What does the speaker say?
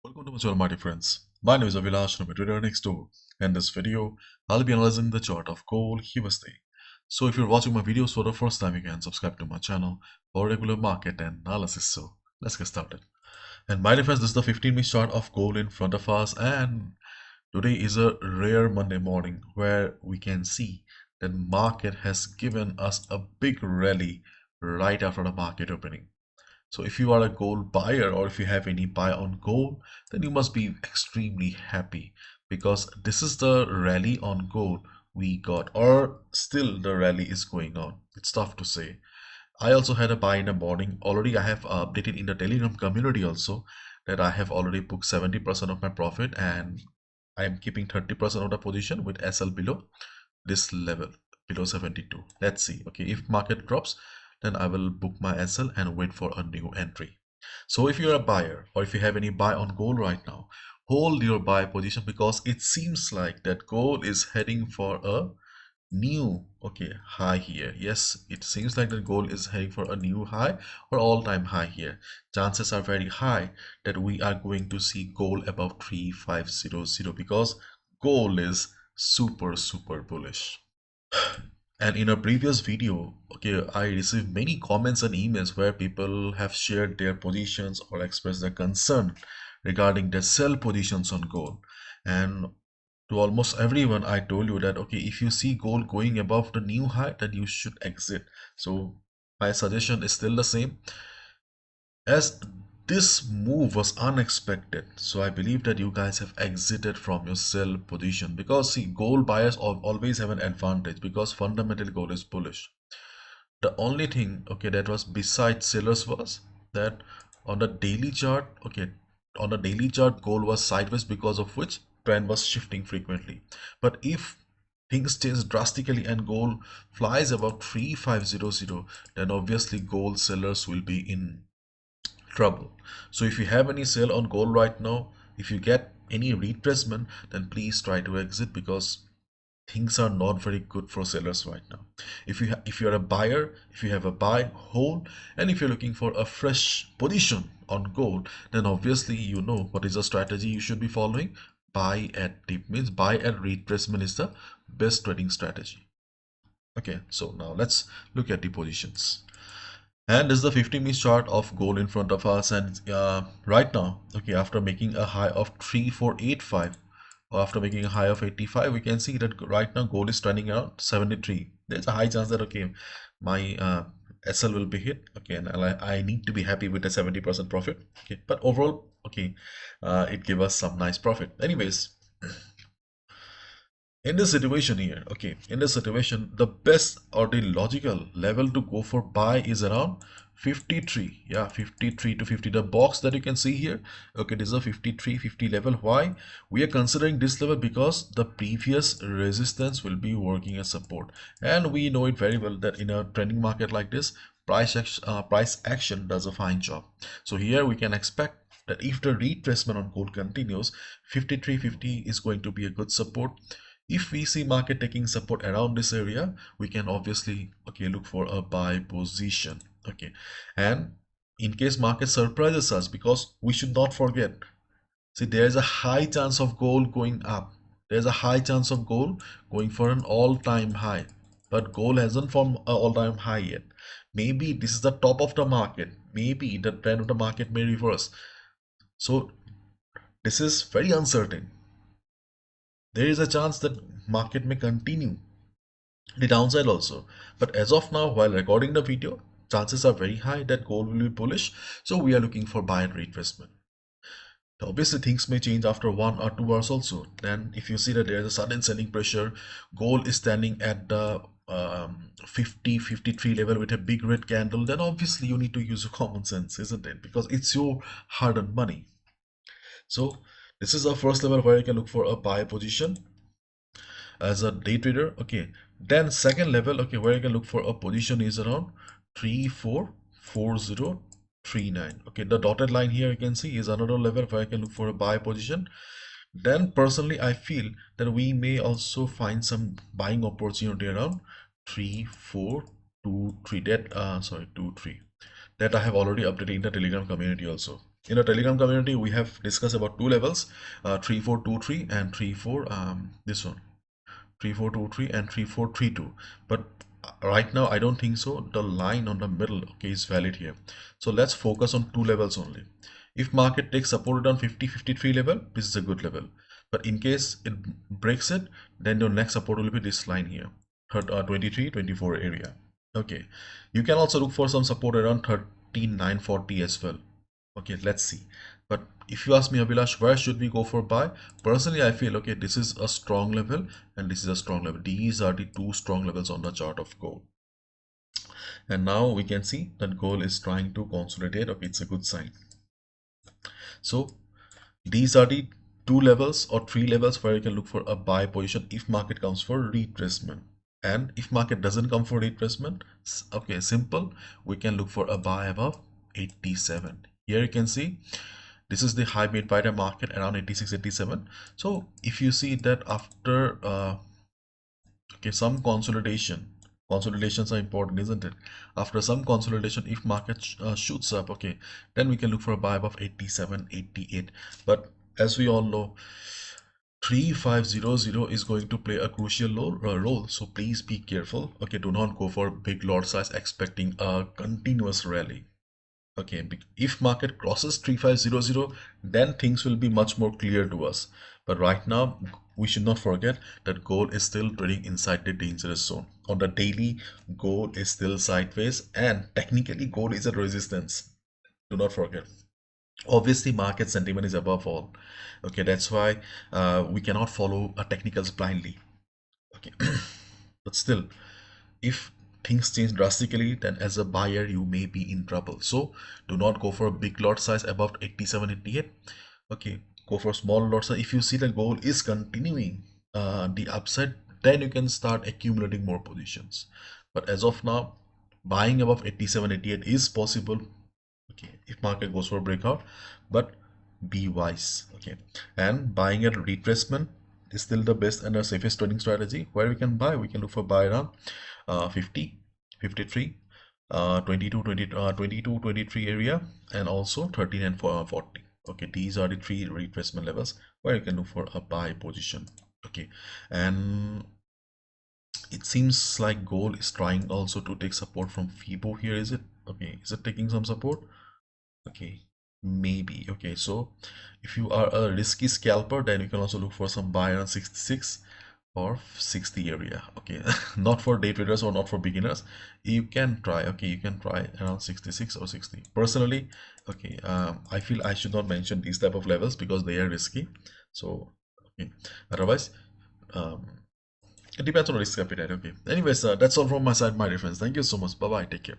Welcome to my channel, my dear friends. My name is ABHILASH and I'm a trader next door. In this video, I'll be analyzing the chart of gold USD. So if you're watching my videos for the first time, you can subscribe to my channel for regular market analysis. So let's get started. And my dear friends, this is the 15-minute chart of gold in front of us, and today is a rare Monday morning where we can see that market has given us a big rally right after the market opening. So if you are a gold buyer or if you have any buy on gold, then you must be extremely happy because this is the rally on gold we got, or still the rally is going on. It's tough to say. I also had a buy in the morning. Already I have updated in the Telegram community also that I have already booked 70% of my profit, and I am keeping 30% of the position with SL below this level, below 72. Let's see. Okay, if market drops, then I will book my SL and wait for a new entry. So if you're a buyer or if you have any buy on gold right now, hold your buy position because it seems like that gold is heading for a new high here. Yes, it seems like the gold is heading for a new high or all-time high here. Chances are very high that we are going to see gold above 3500 because gold is super bullish. And in a previous video, I received many comments and emails where people have shared their positions or expressed their concern regarding their sell positions on gold. And to almost everyone, I told you that, if you see gold going above the new high, then you should exit. So my suggestion is still the same. As this move was unexpected, so I believe that you guys have exited from your sell position because see, gold buyers always have an advantage because fundamental gold is bullish. The only thing that was besides sellers was that on the daily chart, gold was sideways, because of which trend was shifting frequently. But if things change drastically and gold flies above 3500, then obviously gold sellers will be in trouble. So if you have any sale on gold right now, if you get any retracement, then please try to exit because things are not very good for sellers right now. If you're a buyer, if you have a buy, hold, and if you're looking for a fresh position on gold, then obviously you know what is the strategy you should be following. Buy at dip means buy at retracement is the best trading strategy. Okay, so now let's look at the positions. And this is the 15-minute chart of gold in front of us, and right now, after making a high of 3485, or after making a high of 85, we can see that right now gold is trending around 73. There's a high chance that my SL will be hit. And I need to be happy with the 70% profit. But overall, it gave us some nice profit. Anyways, in this situation here, the best or the logical level to go for buy is around 53. 53 to 50. The box that you can see here, this is a 53.50 level. Why we are considering this level? Because the previous resistance will be working as support, and we know it very well that in a trending market like this, price action does a fine job. So here we can expect that if the retracement on gold continues, 53.50 is going to be a good support. If we see market taking support around this area, we can obviously look for a buy position. And in case market surprises us, because we should not forget, see, there's a high chance of gold going up. There's a high chance of gold going for an all-time high, but gold hasn't formed an all-time high yet. Maybe this is the top of the market. Maybe the trend of the market may reverse. So this is very uncertain. There is a chance that market may continue the downside also, but as of now, while recording the video, chances are very high that gold will be bullish, so we are looking for buy and retracement. Obviously things may change after 1 or 2 hours also. Then if you see that there is a sudden selling pressure, gold is standing at the 53 level with a big red candle, then obviously you need to use your common sense, isn't it? Because it's your hard-earned money. So this is our first level where you can look for a buy position as a day trader. Then second level, where you can look for a position is around 344039. The dotted line here you can see is another level where I can look for a buy position. Then personally I feel that we may also find some buying opportunity around 3423, that 23 that I have already updated in the Telegram community also. In the Telegram community, we have discussed about two levels, 3423 and 34 this one 3423 and 3432. But right now I don't think so the line on the middle, okay, is valid here. So let's focus on two levels only. If market takes support on 50-53 level, this is a good level. But in case it breaks it, then your next support will be this line here, 23-24 area. Okay, you can also look for some support around 13940 as well. Okay, let's see. But if you ask me, Abhilash, where should we go for buy? Personally, I feel, okay, this is a strong level and this is a strong level. These are the two strong levels on the chart of gold. And now we can see that gold is trying to consolidate. Okay, it's a good sign. So these are the two levels or three levels where you can look for a buy position if market comes for retracement. And if market doesn't come for retracement, okay, simple, we can look for a buy above 87. Here you can see this is the high made by the market around 86-87. So if you see that after okay, some consolidations are important, isn't it? After some consolidation, if market shoots up, okay, then we can look for a buy above 87-88. But as we all know, 3500 is going to play a crucial role, so please be careful. Okay, do not go for big lot size expecting a continuous rally. Okay, if market crosses 3500, then things will be much more clear to us. But right now, we should not forget that gold is still trading inside the dangerous zone. On the daily, gold is still sideways, and technically gold is a resistance. Do not forget. Obviously, market sentiment is above all. Okay, that's why we cannot follow technicals blindly. Okay, but still, if things change drastically, then as a buyer you may be in trouble. So do not go for a big lot size above 87-88. Okay, go for a small lot size. If you see the gold is continuing the upside, then you can start accumulating more positions. But as of now, buying above 87-88 is possible, okay, if market goes for a breakout, but be wise. Okay, and buying at retracement is still the best and the safest trading strategy. Where we can buy, we can look for buy around 50, 53, 22, 20, 22, 23 area, and also 13 and 40. Okay, these are the three retracement levels where you can look for a buy position. Okay, and it seems like gold is trying also to take support from FIBO here. Is it okay? Is it taking some support? Okay, maybe. Okay, so if you are a risky scalper, then you can also look for some buy on 66 or 60 area. Okay, not for day traders or not for beginners. You can try. Okay, you can try around 66 or 60. Personally, okay, I feel I should not mention these type of levels because they are risky. So okay, otherwise it depends on risk appetite. Okay, anyways, that's all from my side, my dear friends. Thank you so much. Bye bye, take care.